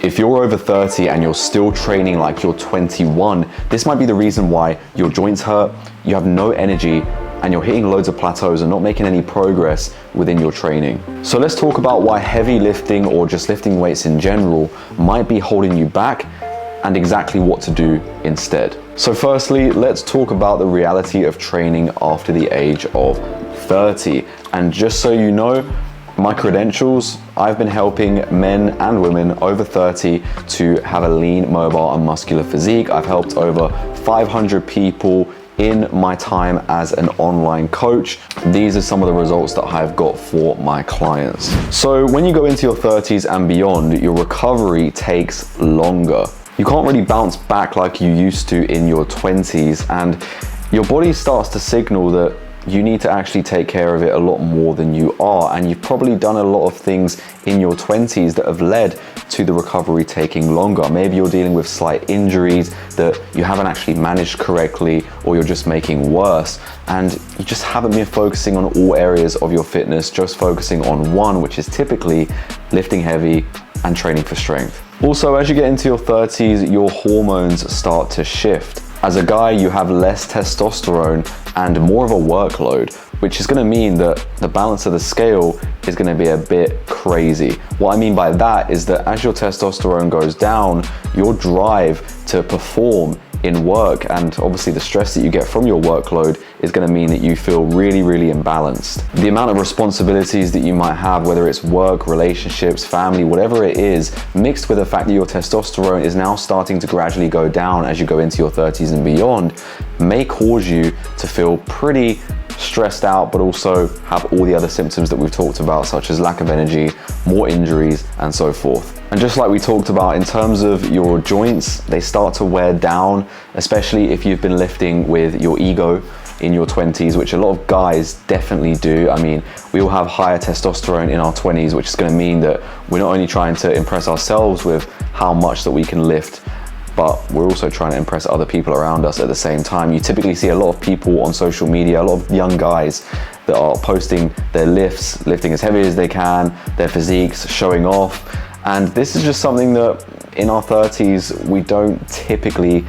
If you're over 30 and you're still training like you're 21, this might be the reason why your joints hurt, you have no energy, and you're hitting loads of plateaus and not making any progress within your training. So let's talk about why heavy lifting or just lifting weights in general might be holding you back and exactly what to do instead. So firstly, let's talk about the reality of training after the age of 30. And just so you know, my credentials, I've been helping men and women over 30 to have a lean, mobile and muscular physique. I've helped over 500 people in my time as an online coach. These are some of the results that I've got for my clients. So when you go into your 30s and beyond, your recovery takes longer. You can't really bounce back like you used to in your 20s, and your body starts to signal that you need to actually take care of it a lot more than you are. And you've probably done a lot of things in your 20s that have led to the recovery taking longer. Maybe you're dealing with slight injuries that you haven't actually managed correctly, or you're just making worse. And you just haven't been focusing on all areas of your fitness, just focusing on one, which is typically lifting heavy and training for strength. Also, as you get into your 30s, your hormones start to shift. As a guy, you have less testosterone and more of a workload, which is going to mean that the balance of the scale is going to be a bit crazy. What I mean by that is that as your testosterone goes down, your drive to perform in work and obviously the stress that you get from your workload is going to mean that you feel really, really imbalanced. The amount of responsibilities that you might have, whether it's work, relationships, family, whatever it is, mixed with the fact that your testosterone is now starting to gradually go down as you go into your 30s and beyond, may cause you to feel pretty stressed out, but also have all the other symptoms that we've talked about, such as lack of energy, more injuries, and so forth. And just like we talked about in terms of your joints, they start to wear down, especially if you've been lifting with your ego in your 20s, which a lot of guys definitely do. I mean, we all have higher testosterone in our 20s, which is going to mean that we're not only trying to impress ourselves with how much that we can lift, but we're also trying to impress other people around us at the same time. You typically see a lot of people on social media, a lot of young guys that are posting their lifts, lifting as heavy as they can, their physiques, showing off. And this is just something that in our 30s, we don't typically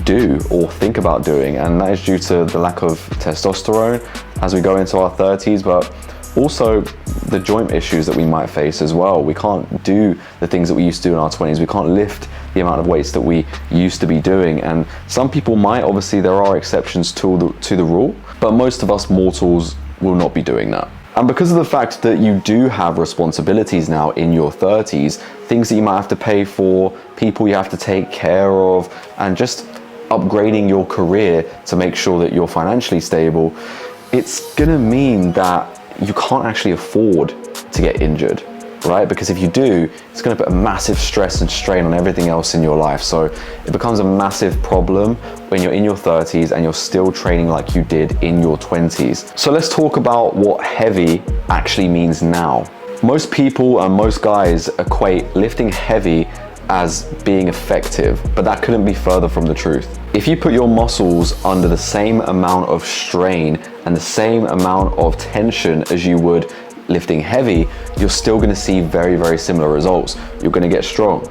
do or think about doing. And that is due to the lack of testosterone as we go into our 30s, but also the joint issues that we might face as well. We can't do the things that we used to do in our 20s. We can't lift the amount of weights that we used to be doing. And some people might, obviously there are exceptions to the rule, but most of us mortals will not be doing that. And because of the fact that you do have responsibilities now in your 30s, things that you might have to pay for, people you have to take care of, and just upgrading your career to make sure that you're financially stable, it's gonna mean that you can't actually afford to get injured, right? Because if you do, it's gonna put a massive stress and strain on everything else in your life. So it becomes a massive problem when you're in your 30s and you're still training like you did in your 20s. So let's talk about what heavy actually means now. Most people and most guys equate lifting heavy as being effective, but that couldn't be further from the truth. If you put your muscles under the same amount of strain and the same amount of tension as you would lifting heavy, you're still going to see very, very similar results. You're going to get strong,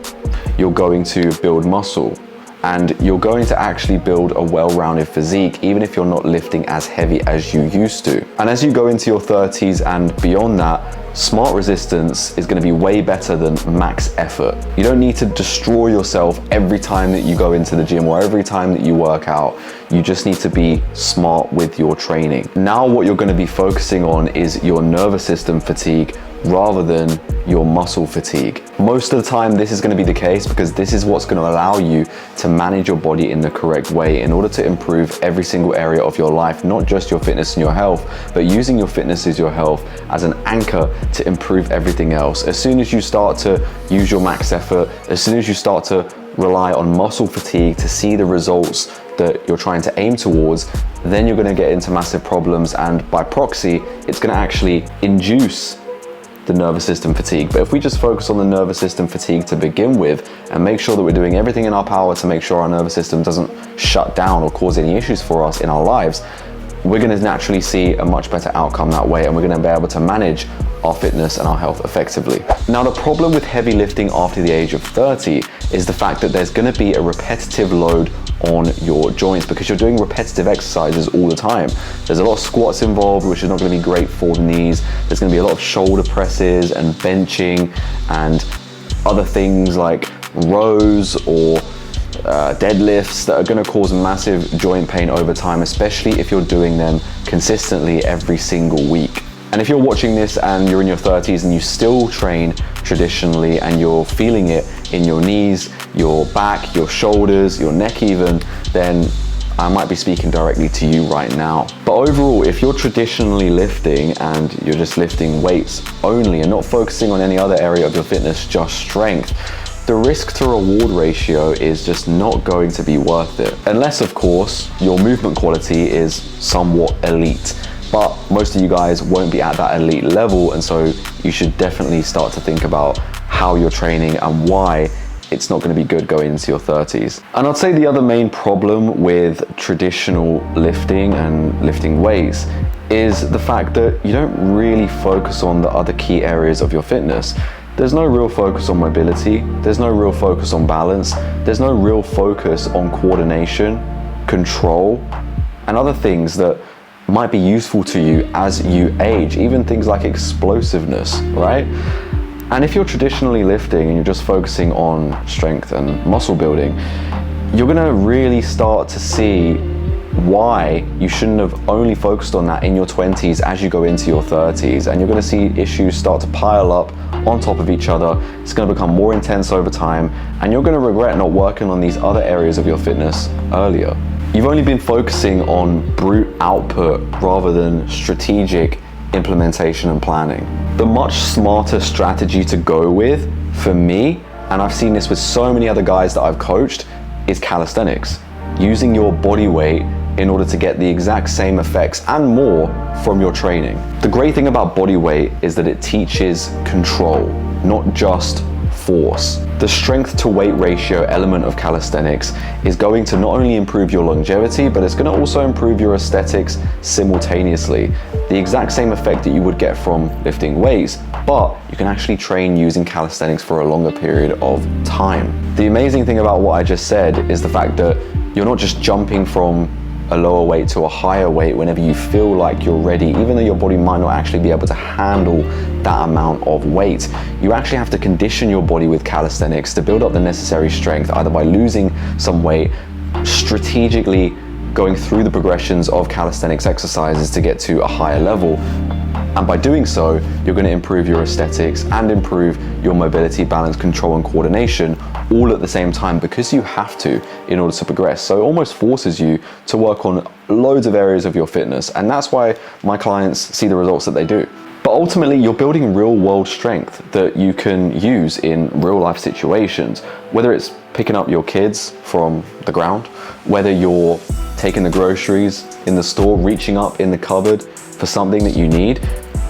you're going to build muscle, and you're going to actually build a well-rounded physique, even if you're not lifting as heavy as you used to. And as you go into your 30s and beyond that, smart resistance is going to be way better than max effort. You don't need to destroy yourself every time that you go into the gym or every time that you work out. You just need to be smart with your training. Now what you're going to be focusing on is your nervous system fatigue rather than your muscle fatigue. Most of the time this is going to be the case because this is what's going to allow you to manage your body in the correct way in order to improve every single area of your life, not just your fitness and your health, but using your fitness as your health as an anchor to improve everything else. As soon as you start to use your max effort, as soon as you start to rely on muscle fatigue to see the results that you're trying to aim towards, then you're going to get into massive problems, and by proxy, it's going to actually induce the nervous system fatigue. But if we just focus on the nervous system fatigue to begin with and make sure that we're doing everything in our power to make sure our nervous system doesn't shut down or cause any issues for us in our lives, we're going to naturally see a much better outcome that way, and we're going to be able to manage our fitness and our health effectively. Now, the problem with heavy lifting after the age of 30 is the fact that there's going to be a repetitive load on your joints because you're doing repetitive exercises all the time. There's a lot of squats involved, which is not going to be great for the knees. There's going to be a lot of shoulder presses and benching and other things like rows or deadlifts that are going to cause massive joint pain over time, especially if you're doing them consistently every single week. And if you're watching this and you're in your 30s and you still train traditionally and you're feeling it in your knees, your back, your shoulders, your neck even, then I might be speaking directly to you right now. But overall, if you're traditionally lifting and you're just lifting weights only and not focusing on any other area of your fitness, just strength, the risk to reward ratio is just not going to be worth it. Unless, of course, your movement quality is somewhat elite. But most of you guys won't be at that elite level, and so you should definitely start to think about how you're training and why it's not going to be good going into your 30s. And I'd say the other main problem with traditional lifting and lifting weights is the fact that you don't really focus on the other key areas of your fitness. There's no real focus on mobility, there's no real focus on balance, there's no real focus on coordination, control, and other things that might be useful to you as you age, even things like explosiveness, right? And if you're traditionally lifting and you're just focusing on strength and muscle building, you're gonna really start to see why you shouldn't have only focused on that in your 20s as you go into your 30s, and you're gonna see issues start to pile up on top of each other. It's gonna become more intense over time, and you're gonna regret not working on these other areas of your fitness earlier. You've only been focusing on brute output rather than strategic implementation and planning. The much smarter strategy to go with, for me, and I've seen this with so many other guys that I've coached, is calisthenics. Using your body weight in order to get the exact same effects and more from your training. The great thing about body weight is that it teaches control, not just force. The strength to weight ratio element of calisthenics is going to not only improve your longevity, but it's going to also improve your aesthetics simultaneously. The exact same effect that you would get from lifting weights, but you can actually train using calisthenics for a longer period of time. The amazing thing about what I just said is the fact that you're not just jumping from a lower weight to a higher weight whenever you feel like you're ready, even though your body might not actually be able to handle that amount of weight. You actually have to condition your body with calisthenics to build up the necessary strength, either by losing some weight, strategically going through the progressions of calisthenics exercises to get to a higher level. And by doing so, you're going to improve your aesthetics and improve your mobility, balance, control, and coordination all at the same time, because you have to in order to progress. So it almost forces you to work on loads of areas of your fitness. And that's why my clients see the results that they do. But ultimately, you're building real world strength that you can use in real life situations, whether it's picking up your kids from the ground, whether you're taking the groceries in the store, reaching up in the cupboard for something that you need.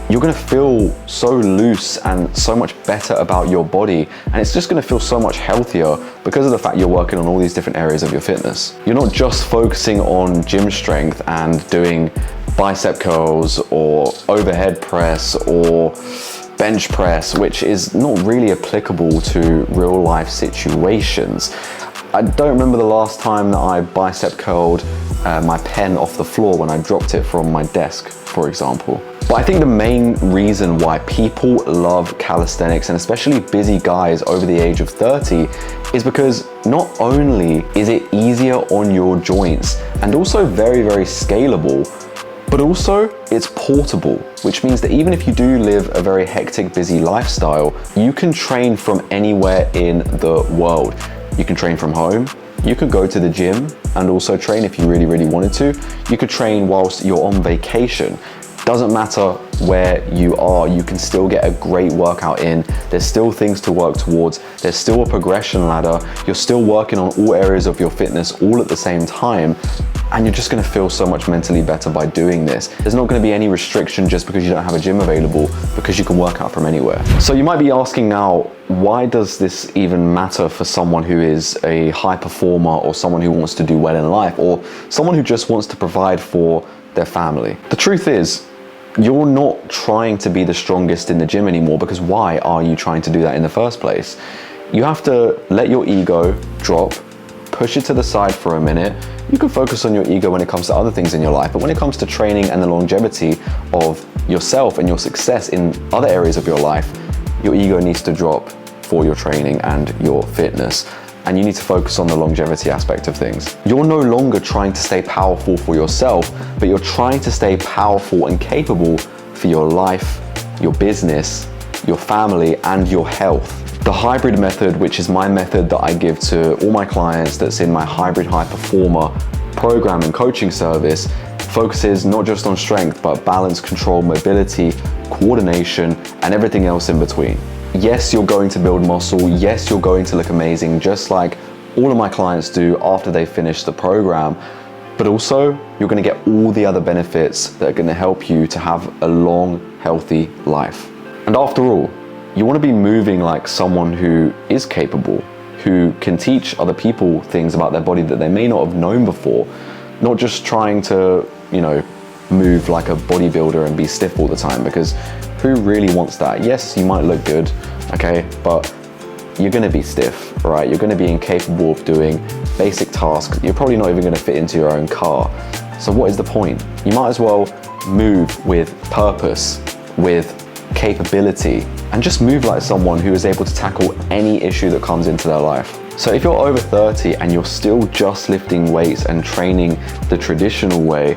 You're gonna feel so loose and so much better about your body, and it's just gonna feel so much healthier because of the fact you're working on all these different areas of your fitness. You're not just focusing on gym strength and doing bicep curls or overhead press or bench press, which is not really applicable to real life situations. I don't remember the last time that I bicep curled my pen off the floor when I dropped it from my desk, for example. But I think the main reason why people love calisthenics, and especially busy guys over the age of 30, is because not only is it easier on your joints and also very, very scalable, but also it's portable, which means that even if you do live a very hectic, busy lifestyle, you can train from anywhere in the world. You can train from home, you could go to the gym and also train if you really, really wanted to. You could train whilst you're on vacation. Doesn't matter where you are, you can still get a great workout in. There's still things to work towards. There's still a progression ladder. You're still working on all areas of your fitness all at the same time. And you're just gonna feel so much mentally better by doing this. There's not gonna be any restriction just because you don't have a gym available, because you can work out from anywhere. So you might be asking now, why does this even matter for someone who is a high performer, or someone who wants to do well in life, or someone who just wants to provide for their family. The truth is, you're not trying to be the strongest in the gym anymore, because why are you trying to do that in the first place? You have to let your ego drop, push it to the side for a minute. You can focus on your ego when it comes to other things in your life, but when it comes to training and the longevity of yourself and your success in other areas of your life, your ego needs to drop for your training and your fitness. And you need to focus on the longevity aspect of things. You're no longer trying to stay powerful for yourself, but you're trying to stay powerful and capable for your life, your business, your family, and your health. The hybrid method, which is my method that I give to all my clients, that's in my Hybrid High Performer program and coaching service, focuses not just on strength, but balance, control, mobility, coordination, and everything else in between. Yes, you're going to build muscle. Yes, you're going to look amazing, just like all of my clients do after they finish the program. But also, you're going to get all the other benefits that are going to help you to have a long, healthy life. And after all, you want to be moving like someone who is capable, who can teach other people things about their body that they may not have known before, not just trying to, move like a bodybuilder and be stiff all the time, because who really wants that? Yes, you might look good, okay, but you're gonna be stiff, right? You're gonna be incapable of doing basic tasks. You're probably not even gonna fit into your own car. So what is the point? You might as well move with purpose, with capability, and just move like someone who is able to tackle any issue that comes into their life. So if you're over 30 and you're still just lifting weights and training the traditional way,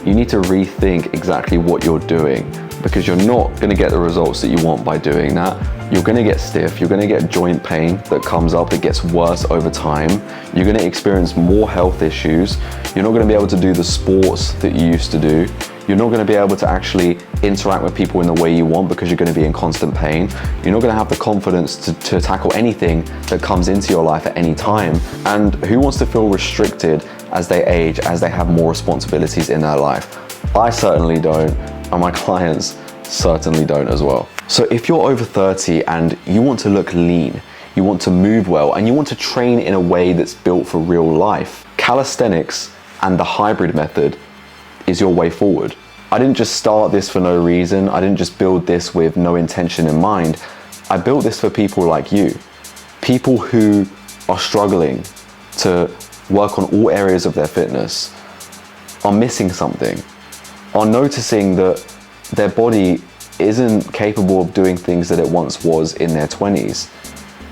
you need to rethink exactly what you're doing, because you're not going to get the results that you want by doing that. You're going to get stiff, you're going to get joint pain that comes up, that gets worse over time. You're going to experience more health issues. You're not going to be able to do the sports that you used to do. You're not going to be able to actually interact with people in the way you want, because you're going to be in constant pain. You're not going to have the confidence to tackle anything that comes into your life at any time. And who wants to feel restricted as they age, as they have more responsibilities in their life? I certainly don't, and my clients certainly don't as well. So if you're over 30 and you want to look lean, you want to move well, and you want to train in a way that's built for real life, calisthenics and the hybrid method is your way forward. I didn't just start this for no reason. I didn't just build this with no intention in mind. I built this for people like you, people who are struggling to work on all areas of their fitness, are missing something, are noticing that their body isn't capable of doing things that it once was in their 20s.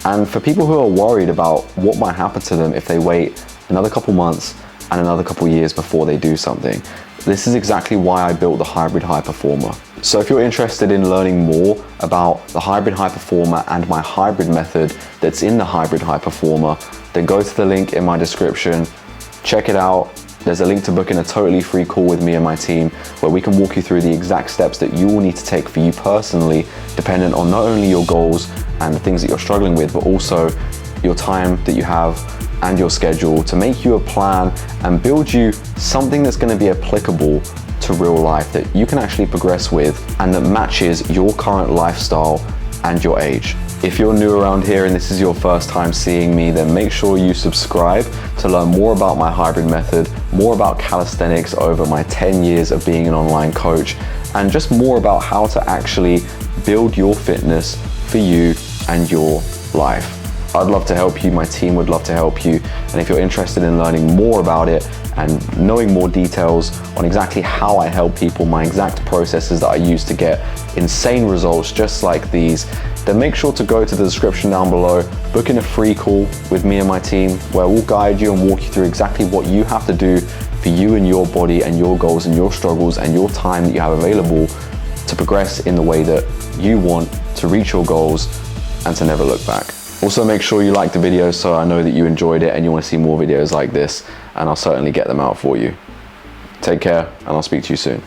And for people who are worried about what might happen to them if they wait another couple months and another couple years before they do something, this is exactly why I built the Hybrid High Performer. So if you're interested in learning more about the Hybrid High Performer and my hybrid method that's in the Hybrid High Performer, then go to the link in my description, check it out. There's a link to book in a totally free call with me and my team, where we can walk you through the exact steps that you will need to take for you personally, dependent on not only your goals and the things that you're struggling with, but also your time that you have and your schedule, to make you a plan and build you something that's going to be applicable to real life, that you can actually progress with and that matches your current lifestyle and your age. If you're new around here and this is your first time seeing me, then make sure you subscribe to learn more about my hybrid method, more about calisthenics over my 10 years of being an online coach, and just more about how to actually build your fitness for you and your life. I'd love to help you, my team would love to help you, and if you're interested in learning more about it and knowing more details on exactly how I help people, my exact processes that I use to get insane results just like these, then make sure to go to the description down below, book in a free call with me and my team, where we'll guide you and walk you through exactly what you have to do for you and your body and your goals and your struggles and your time that you have available to progress in the way that you want to reach your goals and to never look back. Also, make sure you like the video so I know that you enjoyed it and you want to see more videos like this, and I'll certainly get them out for you. Take care, and I'll speak to you soon.